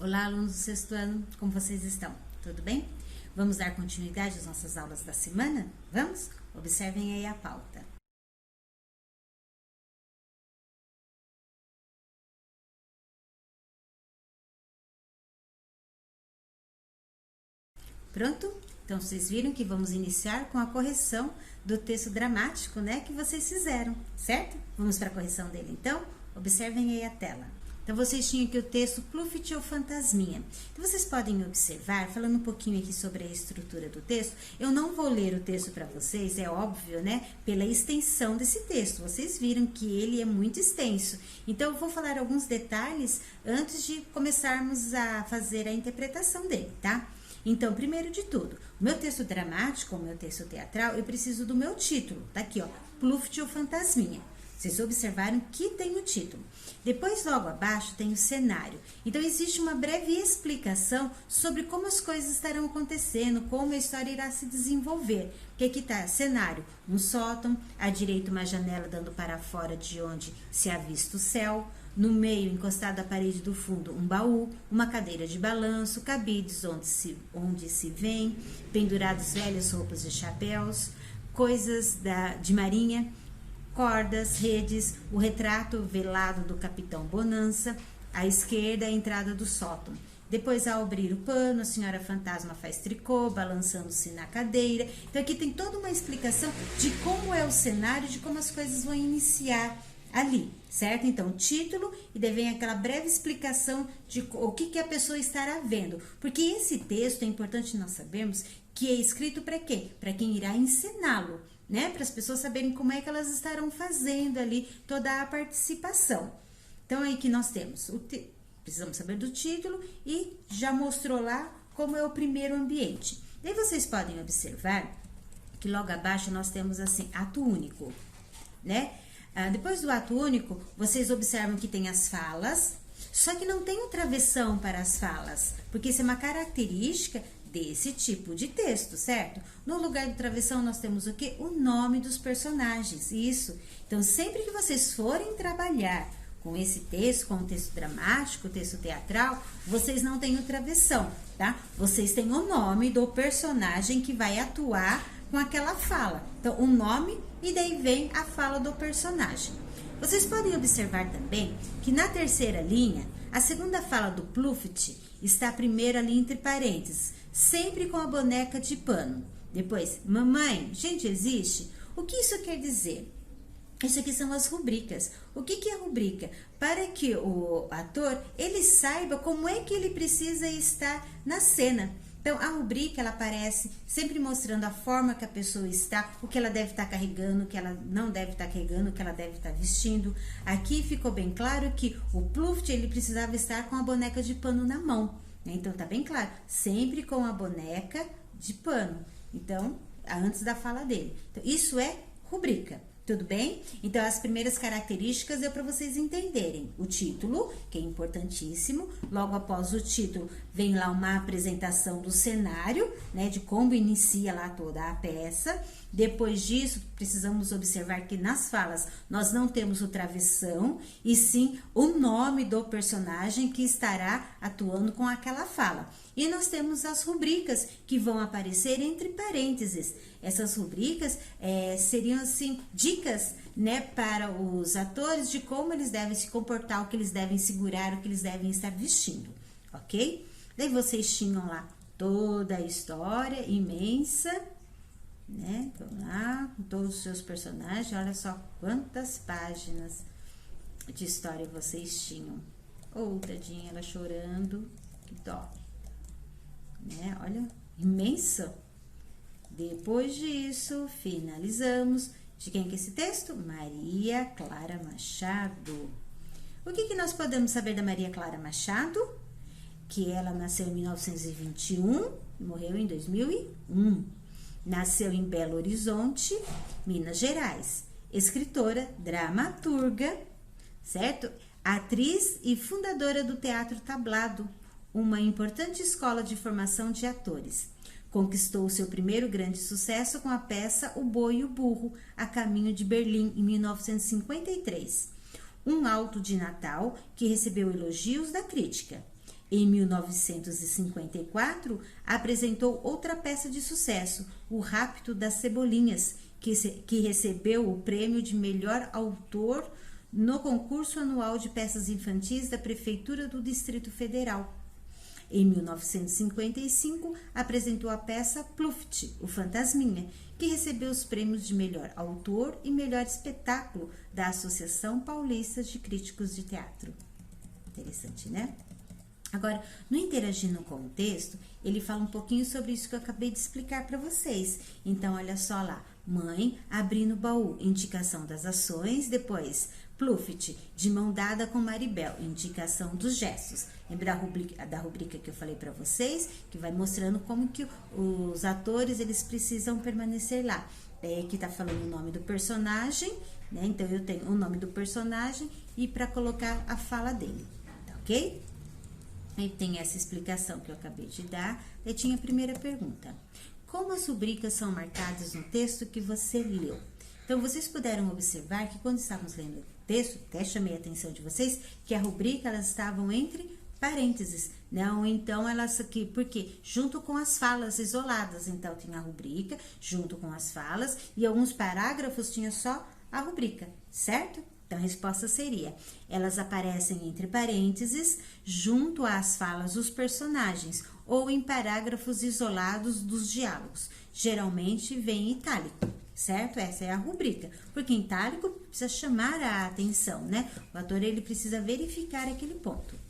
Olá, alunos do sexto ano, como vocês estão? Tudo bem? Vamos dar continuidade às nossas aulas da semana? Vamos? Observem aí a pauta. Pronto? Então, vocês viram que vamos iniciar com a correção do texto dramático, né, que vocês fizeram, certo? Vamos para a correção dele, então? Observem aí a tela. Então, vocês tinham aqui o texto Pluft ou Fantasminha. Então, vocês podem observar, falando um pouquinho aqui sobre a estrutura do texto, eu não vou ler o texto para vocês, é óbvio, né, pela extensão desse texto. Vocês viram que ele é muito extenso. Então, eu vou falar alguns detalhes antes de começarmos a fazer a interpretação dele, tá? Então, primeiro de tudo, o meu texto dramático, o meu texto teatral, eu preciso do meu título. Tá aqui, ó, Pluft ou Fantasminha. Vocês observaram que tem o título. Depois, logo abaixo, tem o cenário. Então, existe uma breve explicação sobre como as coisas estarão acontecendo, como a história irá se desenvolver. Porque aqui está cenário, um sótão, à direita uma janela dando para fora de onde se avista o céu. No meio, encostado à parede do fundo, um baú, uma cadeira de balanço, cabides onde se vêem, pendurados velhas roupas e chapéus, coisas de marinha, cordas, redes, o retrato velado do Capitão Bonança, à esquerda a entrada do sótão. Depois, ao abrir o pano, a senhora fantasma faz tricô, balançando-se na cadeira. Então, aqui tem toda uma explicação de como é o cenário, de como as coisas vão iniciar ali, certo? Então, título e daí vem aquela breve explicação de o que a pessoa estará vendo. Porque esse texto, é importante nós sabermos que é escrito para quê? Para quem irá ensiná-lo, né? Para as pessoas saberem como é que elas estarão fazendo ali toda a participação. Então, aí que nós temos, precisamos saber do título e já mostrou lá como é o primeiro ambiente. Daí vocês podem observar que logo abaixo nós temos assim, ato único, né? Depois do ato único, vocês observam que tem as falas, só que não tem um travessão para as falas, porque isso é uma característica desse tipo de texto, certo? No lugar do travessão, nós temos o quê? O nome dos personagens, isso. Então, sempre que vocês forem trabalhar com esse texto, com o texto dramático, o texto teatral, vocês não têm o travessão, tá? Vocês têm o nome do personagem que vai atuar com aquela fala. Então, o nome e daí vem a fala do personagem. Vocês podem observar também que na terceira linha, a segunda fala do Pluft está primeiro ali entre parênteses, sempre com a boneca de pano. Depois, mamãe, gente existe? O que isso quer dizer? Isso aqui são as rubricas. O que é rubrica? Para que o ator, ele saiba como é que ele precisa estar na cena. Então, a rubrica, ela aparece sempre mostrando a forma que a pessoa está, o que ela deve estar carregando, o que ela não deve estar carregando, o que ela deve estar vestindo. Aqui ficou bem claro que o Pluft, ele precisava estar com a boneca de pano na mão. Então, tá bem claro, sempre com a boneca de pano. Então, antes da fala dele. Então, isso é rubrica. Tudo bem? Então, as primeiras características deu para vocês entenderem. O título, que é importantíssimo. Logo após o título, vem lá uma apresentação do cenário, né? De como inicia lá toda a peça. Depois disso, precisamos observar que nas falas nós não temos o travessão, e sim o nome do personagem que estará atuando com aquela fala. E nós temos as rubricas que vão aparecer entre parênteses. Essas rubricas seriam assim dicas, né, para os atores de como eles devem se comportar, o que eles devem segurar, o que eles devem estar vestindo, ok? Daí vocês tinham lá toda a história imensa, né? Então lá, com todos os seus personagens, olha só quantas páginas de história vocês tinham. Tadinha, ela chorando, que dó, né? Olha, imensa. Depois disso, finalizamos. De quem que é esse texto? Maria Clara Machado. O que nós podemos saber da Maria Clara Machado? Que ela nasceu em 1921 e morreu em 2001. Nasceu em Belo Horizonte, Minas Gerais. Escritora, dramaturga, certo? Atriz e fundadora do Teatro Tablado, uma importante escola de formação de atores. Conquistou seu primeiro grande sucesso com a peça O Boi e o Burro, a caminho de Berlim, em 1953. Um auto de Natal que recebeu elogios da crítica. Em 1954, apresentou outra peça de sucesso, O Rapto das Cebolinhas, que recebeu o prêmio de melhor autor no concurso anual de peças infantis da Prefeitura do Distrito Federal. Em 1955, apresentou a peça Pluft, o Fantasminha, que recebeu os prêmios de melhor autor e melhor espetáculo da Associação Paulista de Críticos de Teatro. Interessante, né? Agora, no Interagindo com o Texto, ele fala um pouquinho sobre isso que eu acabei de explicar para vocês. Então, olha só lá. Mãe, abrindo o baú, indicação das ações. Depois, Pluft, de mão dada com Maribel, indicação dos gestos. Lembra da rubrica que eu falei para vocês? Que vai mostrando como que os atores, eles precisam permanecer lá. Aqui tá falando o nome do personagem, né? Então, eu tenho o nome do personagem e para colocar a fala dele, tá ok? Aí tem essa explicação que eu acabei de dar. Aí tinha a primeira pergunta. Como as rubricas são marcadas no texto que você leu? Então, vocês puderam observar que quando estávamos lendo o texto, até chamei a atenção de vocês, que a rubrica, elas estavam entre parênteses, não? Então, elas aqui, porque junto com as falas isoladas, então tinha a rubrica, junto com as falas, e alguns parágrafos tinha só a rubrica, certo? Então, a resposta seria, elas aparecem entre parênteses, junto às falas dos personagens, ou em parágrafos isolados dos diálogos. Geralmente vem em itálico, certo? Essa é a rubrica, porque em itálico precisa chamar a atenção, né? O ator, ele precisa verificar aquele ponto.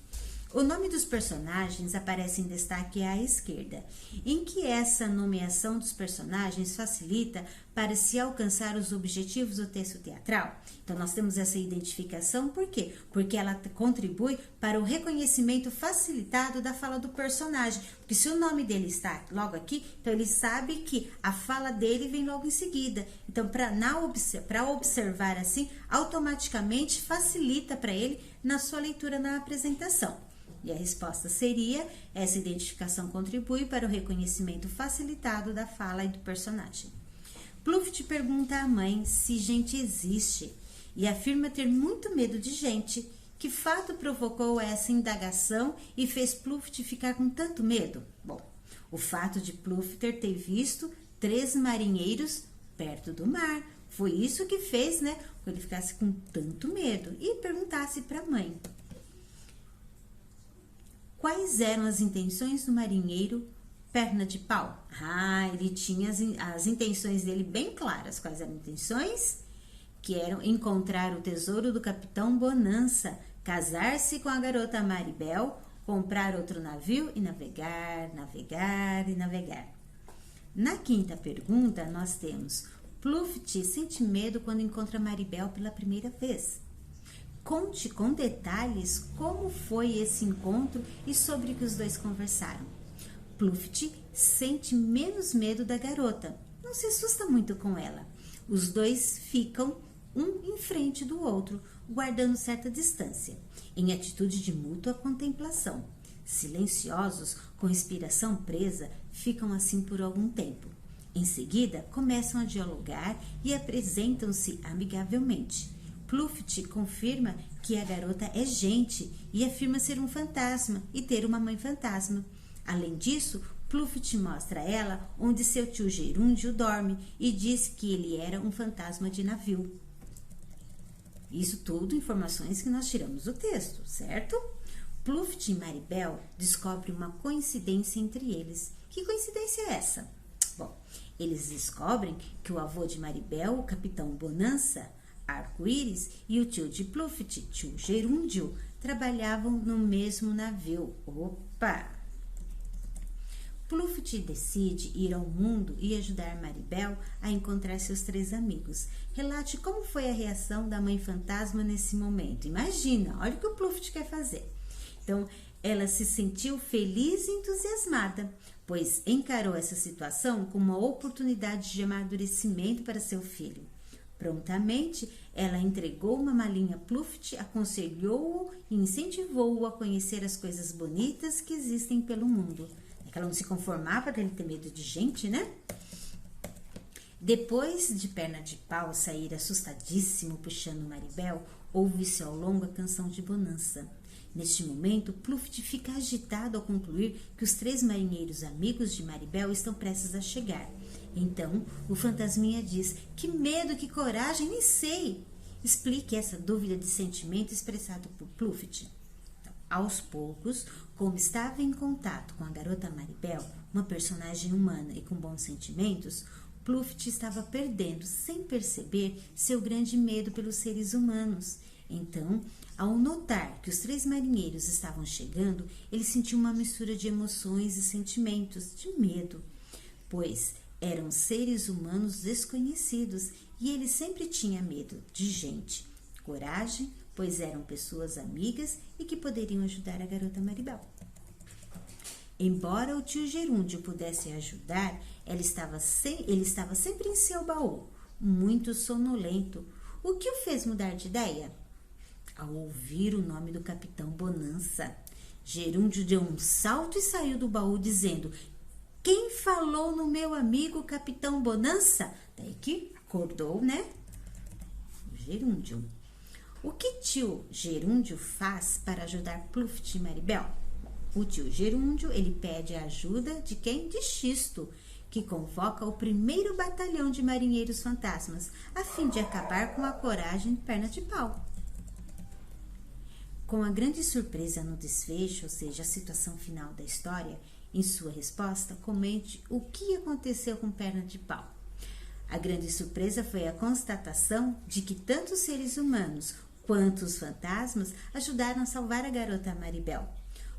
O nome dos personagens aparece em destaque à esquerda, em que essa nomeação dos personagens facilita para se alcançar os objetivos do texto teatral. Então, nós temos essa identificação, por quê? Porque ela contribui para o reconhecimento facilitado da fala do personagem. Porque se o nome dele está logo aqui, então ele sabe que a fala dele vem logo em seguida. Então, para observar assim, automaticamente facilita para ele na sua leitura na apresentação. E a resposta seria, essa identificação contribui para o reconhecimento facilitado da fala e do personagem. Pluft pergunta à mãe se gente existe e afirma ter muito medo de gente. Que fato provocou essa indagação e fez Pluft ficar com tanto medo? Bom, o fato de Plufter ter visto 3 marinheiros perto do mar. Foi isso que fez, né, que ele ficasse com tanto medo e perguntasse para a mãe. Quais eram as intenções do marinheiro Perna de Pau? Ele tinha as intenções dele bem claras. Quais eram as intenções? Que eram encontrar o tesouro do Capitão Bonança, casar-se com a garota Maribel, comprar outro navio e navegar, navegar e navegar. Na quinta pergunta, nós temos: Pluft sente medo quando encontra Maribel pela primeira vez. Conte com detalhes como foi esse encontro e sobre o que os dois conversaram. Pluft sente menos medo da garota, não se assusta muito com ela. Os dois ficam um em frente do outro, guardando certa distância, em atitude de mútua contemplação. Silenciosos, com respiração presa, ficam assim por algum tempo. Em seguida, começam a dialogar e apresentam-se amigavelmente. Pluft confirma que a garota é gente e afirma ser um fantasma e ter uma mãe fantasma. Além disso, Pluft mostra a ela onde seu tio Gerúndio dorme e diz que ele era um fantasma de navio. Isso tudo informações que nós tiramos do texto, certo? Pluft e Maribel descobrem uma coincidência entre eles. Que coincidência é essa? Bom, eles descobrem que o avô de Maribel, o Capitão Bonança, Arco-Íris, e o tio de Pluft, tio Gerúndio, trabalhavam no mesmo navio. Opa! Pluft decide ir ao mundo e ajudar Maribel a encontrar seus 3 amigos. Relate como foi a reação da mãe fantasma nesse momento. Imagina, olha o que o Pluft quer fazer. Então, ela se sentiu feliz e entusiasmada, pois encarou essa situação como uma oportunidade de amadurecimento para seu filho. Prontamente, ela entregou uma malinha a Pluft, aconselhou-o e incentivou-o a conhecer as coisas bonitas que existem pelo mundo. É que ela não se conformava dele ter medo de gente, né? Depois de Perna de Pau sair assustadíssimo puxando Maribel, ouve-se ao longo a canção de Bonança, Neste momento, Pluft fica agitado ao concluir que os 3 marinheiros amigos de Maribel estão prestes a chegar. Então, o fantasminha diz: que medo, que coragem, nem sei. Explique essa dúvida de sentimento expressado por Pluft. Então, aos poucos, como estava em contato com a garota Maribel, uma personagem humana e com bons sentimentos, Pluft estava perdendo, sem perceber, seu grande medo pelos seres humanos. Então, ao notar que os 3 marinheiros estavam chegando, ele sentiu uma mistura de emoções e sentimentos de medo, pois eram seres humanos desconhecidos e ele sempre tinha medo de gente. Coragem, pois eram pessoas amigas e que poderiam ajudar a garota Maribel. Embora o tio Gerúndio pudesse ajudar, ele estava sempre em seu baú, muito sonolento. O que o fez mudar de ideia? Ao ouvir o nome do Capitão Bonança, Gerúndio deu um salto e saiu do baú dizendo: quem falou no meu amigo Capitão Bonança? Daí que acordou, né? O Gerúndio. O que tio Gerúndio faz para ajudar Pluft e Maribel? O tio Gerúndio, ele pede a ajuda de quem? De Xisto, que convoca o 1º batalhão de marinheiros fantasmas, a fim de acabar com a coragem de perna de pau. Com a grande surpresa no desfecho, ou seja, a situação final da história, em sua resposta, comente o que aconteceu com perna de pau. A grande surpresa foi a constatação de que tanto os seres humanos quanto os fantasmas ajudaram a salvar a garota Maribel.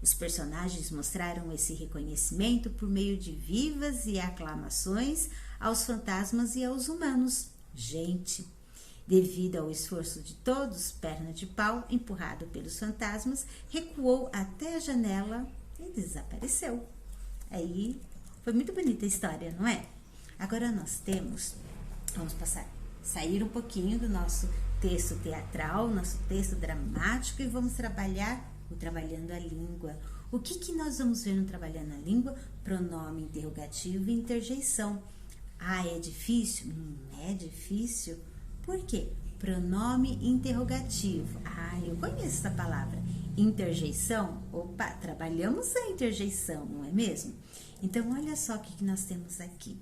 Os personagens mostraram esse reconhecimento por meio de vivas e aclamações aos fantasmas e aos humanos. Gente, devido ao esforço de todos, perna de pau, empurrado pelos fantasmas, recuou até a janela e desapareceu. Aí, foi muito bonita a história, não é? Agora vamos sair um pouquinho do nosso texto teatral, nosso texto dramático e vamos trabalhar o Trabalhando a Língua. O que nós vamos ver no Trabalhando a Língua? Pronome interrogativo e interjeição. Ah, é difícil? É difícil. Por quê? Pronome interrogativo. Ah, eu conheço essa palavra. Interjeição? Opa, trabalhamos a interjeição, não é mesmo? Então, olha só o que nós temos aqui.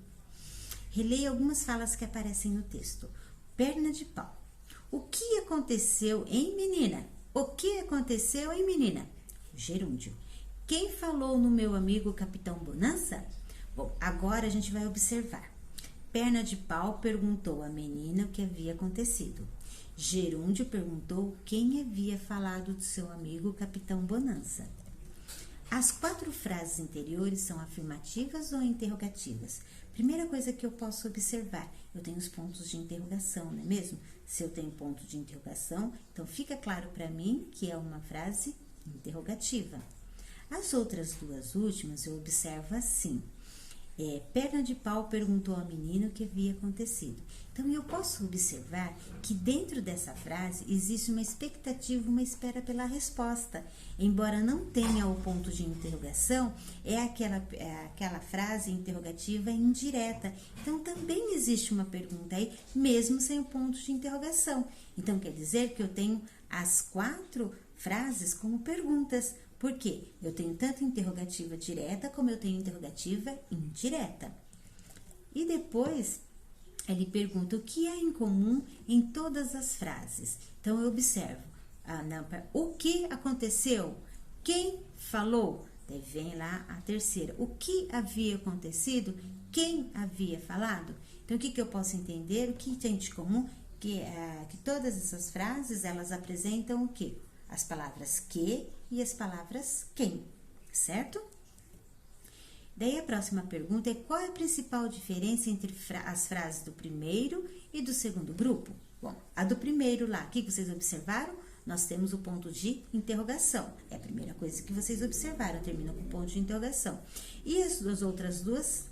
Releia algumas falas que aparecem no texto. Perna de pau. O que aconteceu, hein, menina? O que aconteceu, hein, menina? Gerúndio. Quem falou no meu amigo Capitão Bonança? Bom, agora a gente vai observar. Perna de pau perguntou à menina o que havia acontecido. Gerúndio perguntou quem havia falado do seu amigo Capitão Bonança. As 4 frases anteriores são afirmativas ou interrogativas? Primeira coisa que eu posso observar, eu tenho os pontos de interrogação, não é mesmo? Se eu tenho ponto de interrogação, então fica claro para mim que é uma frase interrogativa. As outras 2 últimas eu observo assim. Perna de pau perguntou à menina o que havia acontecido. Então, eu posso observar que dentro dessa frase existe uma expectativa, uma espera pela resposta. Embora não tenha o ponto de interrogação, é aquela frase interrogativa indireta. Então, também existe uma pergunta aí, mesmo sem o ponto de interrogação. Então, quer dizer que eu tenho as 4 frases como perguntas. Por quê? Eu tenho tanto interrogativa direta como eu tenho interrogativa indireta. E depois, ele pergunta o que há em comum em todas as frases. Então, eu observo. O que aconteceu? Quem falou? Daí vem lá a terceira. O que havia acontecido? Quem havia falado? Então, o que eu posso entender? O que tem de comum? Que todas essas frases, elas apresentam o quê? As palavras que e as palavras quem, certo? Daí a próxima pergunta é: qual é a principal diferença entre as frases do primeiro e do segundo grupo? Bom, a do primeiro lá, o que vocês observaram? Nós temos o ponto de interrogação. É a primeira coisa que vocês observaram, termina com ponto de interrogação. E as outras 2,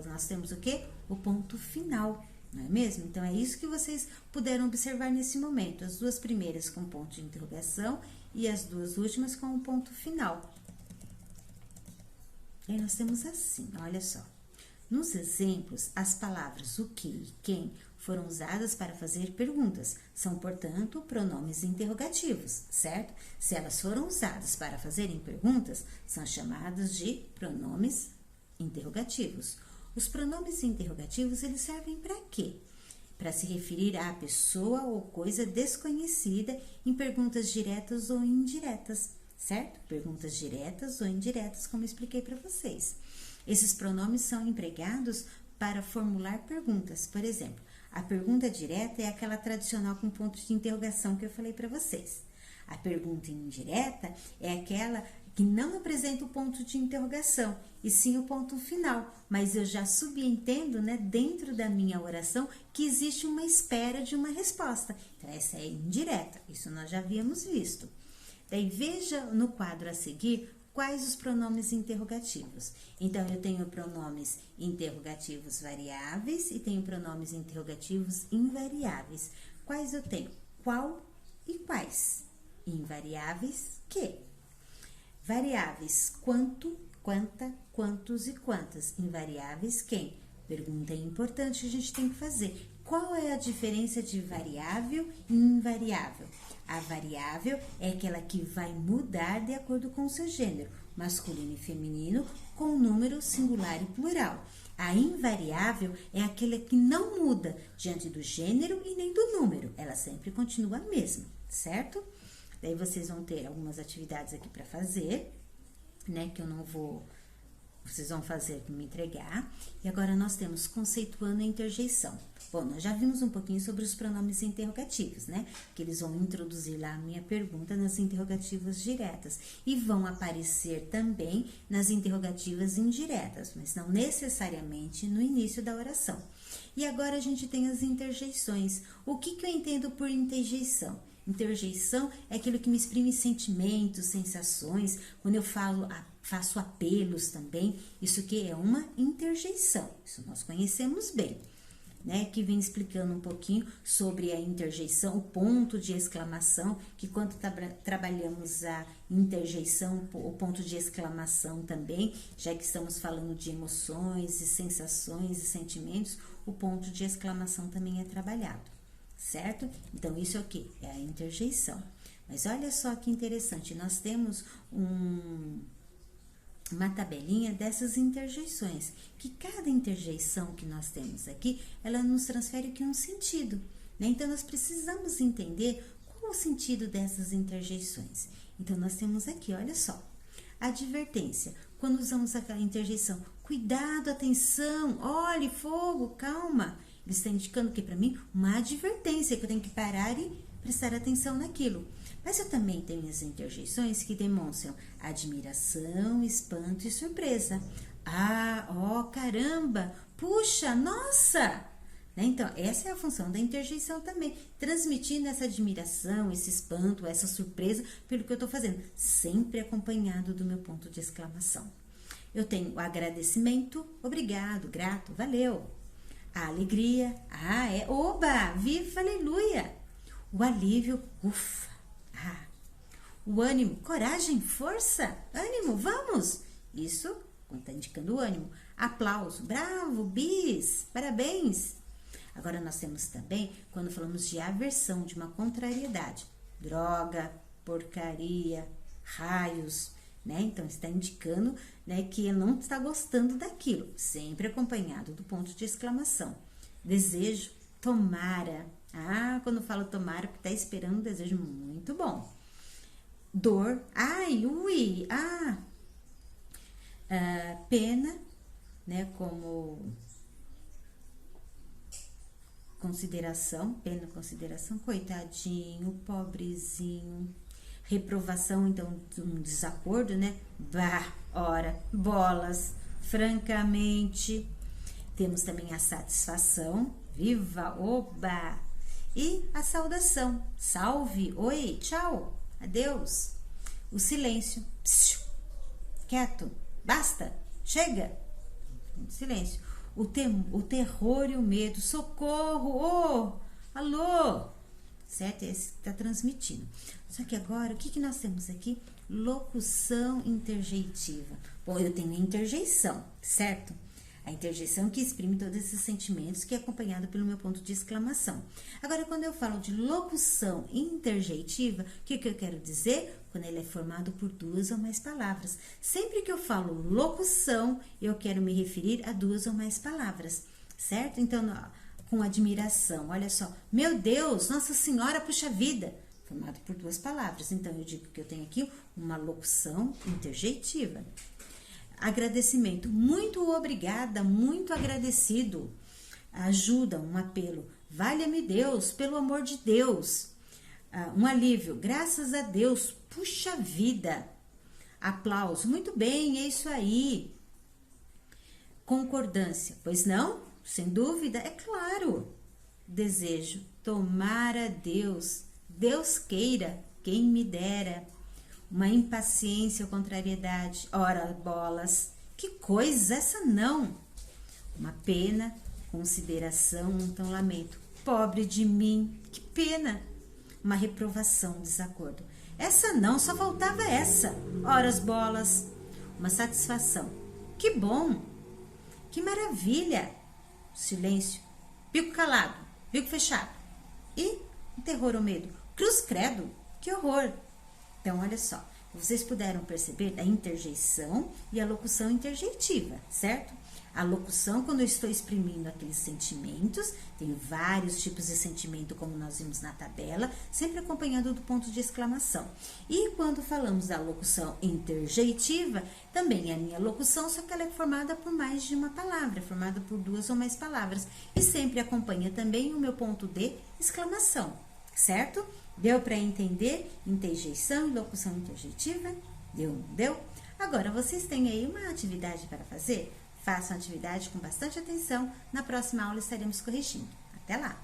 nós temos o quê? O ponto final. Não é mesmo? Então, é isso que vocês puderam observar nesse momento. As 2 primeiras com ponto de interrogação e as 2 últimas com um ponto final. E aí nós temos assim, olha só. Nos exemplos, as palavras o que e quem foram usadas para fazer perguntas. São, portanto, pronomes interrogativos, certo? Se elas foram usadas para fazerem perguntas, são chamados de pronomes interrogativos. Os pronomes interrogativos, eles servem para quê? Para se referir à pessoa ou coisa desconhecida em perguntas diretas ou indiretas, certo? Perguntas diretas ou indiretas, como eu expliquei para vocês. Esses pronomes são empregados para formular perguntas. Por exemplo, a pergunta direta é aquela tradicional com ponto de interrogação que eu falei para vocês. A pergunta indireta é aquela que não apresenta o ponto de interrogação, e sim o ponto final, mas eu já subentendo, né, dentro da minha oração que existe uma espera de uma resposta. Então, essa é indireta, isso nós já havíamos visto. Daí, veja no quadro a seguir quais os pronomes interrogativos. Então, eu tenho pronomes interrogativos variáveis e tenho pronomes interrogativos invariáveis. Quais eu tenho? Qual e quais? Invariáveis, que? Variáveis, quanto, quanta, quantos e quantas. Invariáveis, quem? Pergunta importante que a gente tem que fazer. Qual é a diferença de variável e invariável? A variável é aquela que vai mudar de acordo com o seu gênero, masculino e feminino, com número singular e plural. A invariável é aquela que não muda diante do gênero e nem do número. Ela sempre continua a mesma, certo? Daí vocês vão ter algumas atividades aqui para fazer, né? Que eu não vou... Vocês vão fazer para me entregar. E agora nós temos conceituando a interjeição. Bom, nós já vimos um pouquinho sobre os pronomes interrogativos, né? Que eles vão introduzir lá a minha pergunta nas interrogativas diretas. E vão aparecer também nas interrogativas indiretas, mas não necessariamente no início da oração. E agora a gente tem as interjeições. O que eu entendo por interjeição? Interjeição é aquilo que me exprime sentimentos, sensações. Quando eu faço apelos também, isso que é uma interjeição. Isso nós conhecemos bem, né? Que vem explicando um pouquinho sobre a interjeição, o ponto de exclamação, que quando trabalhamos a interjeição, o ponto de exclamação também, já que estamos falando de emoções e sensações e sentimentos, o ponto de exclamação também é trabalhado. Certo? Então, isso aqui é a interjeição. Mas olha só que interessante, nós temos uma tabelinha dessas interjeições, que cada interjeição que nós temos aqui, ela nos transfere aqui um sentido, né? Então, nós precisamos entender qual o sentido dessas interjeições. Então, nós temos aqui, olha só, advertência. Quando usamos aquela interjeição, cuidado, atenção, olhe, fogo, calma. Ele está indicando que para mim uma advertência, que eu tenho que parar e prestar atenção naquilo. Mas eu também tenho as interjeições que demonstram admiração, espanto e surpresa. Ah, ó, caramba, puxa, nossa! Né? Então, essa é a função da interjeição também, transmitindo essa admiração, esse espanto, essa surpresa pelo que eu estou fazendo, sempre acompanhado do meu ponto de exclamação. Eu tenho o agradecimento, obrigado, grato, valeu. A alegria, oba, viva, aleluia. O alívio, ufa, O ânimo, coragem, força, ânimo, vamos. Isso está indicando o ânimo. Aplauso, bravo, bis, parabéns. Agora nós temos também, quando falamos de aversão, de uma contrariedade, droga, porcaria, raios, né? Então, está indicando, né, que ele não está gostando daquilo, sempre acompanhado do ponto de exclamação. Desejo, tomara. Quando eu falo tomara, porque está esperando um desejo muito bom. Dor, ui, pena, né, como consideração, pena, consideração, coitadinho, pobrezinho. Reprovação, então, um desacordo, né? Bolas, francamente. Temos também a satisfação, viva, oba. E a saudação, salve, oi, tchau, adeus. O silêncio, psiu, quieto, basta, chega. Silêncio. O terror e o medo, socorro, alô. Certo? Esse que está transmitindo. Só que agora, o que nós temos aqui? Locução interjeitiva. Bom, eu tenho interjeição, certo? A interjeição que exprime todos esses sentimentos, que é acompanhado pelo meu ponto de exclamação. Agora, quando eu falo de locução interjeitiva, o que eu quero dizer? Quando ele é formado por duas ou mais palavras. Sempre que eu falo locução, eu quero me referir a duas ou mais palavras, certo? Então, com admiração, olha só, meu Deus, Nossa Senhora, puxa vida, formado por duas palavras. Então, eu digo que eu tenho aqui uma locução interjeitiva. Agradecimento, muito obrigada, muito agradecido. Ajuda, um apelo, valha-me Deus, pelo amor de Deus. Um alívio, graças a Deus, puxa vida. Aplauso, muito bem, é isso aí. Concordância, pois não? Sem dúvida, é claro. Desejo, tomara Deus, Deus queira, quem me dera. Uma impaciência ou contrariedade, ora bolas, que coisa, essa não. Uma pena, consideração, então lamento, pobre de mim, que pena. Uma reprovação, desacordo, essa não, só faltava essa, horas bolas. Uma satisfação, que bom, que maravilha. Silêncio, bico calado, bico fechado. E um terror ou medo, cruz credo, que horror. Então, olha só, vocês puderam perceber a interjeição e a locução interjeitiva, certo? A locução, quando eu estou exprimindo aqueles sentimentos, tem vários tipos de sentimento, como nós vimos na tabela, sempre acompanhado do ponto de exclamação. E quando falamos da locução interjeitiva, também é a minha locução, só que ela é formada por mais de uma palavra, formada por duas ou mais palavras. E sempre acompanha também o meu ponto de exclamação, certo? Deu para entender interjeição e locução interjeitiva? Deu? Agora, vocês têm aí uma atividade para fazer? Façam a atividade com bastante atenção. Na próxima aula estaremos corrigindo. Até lá!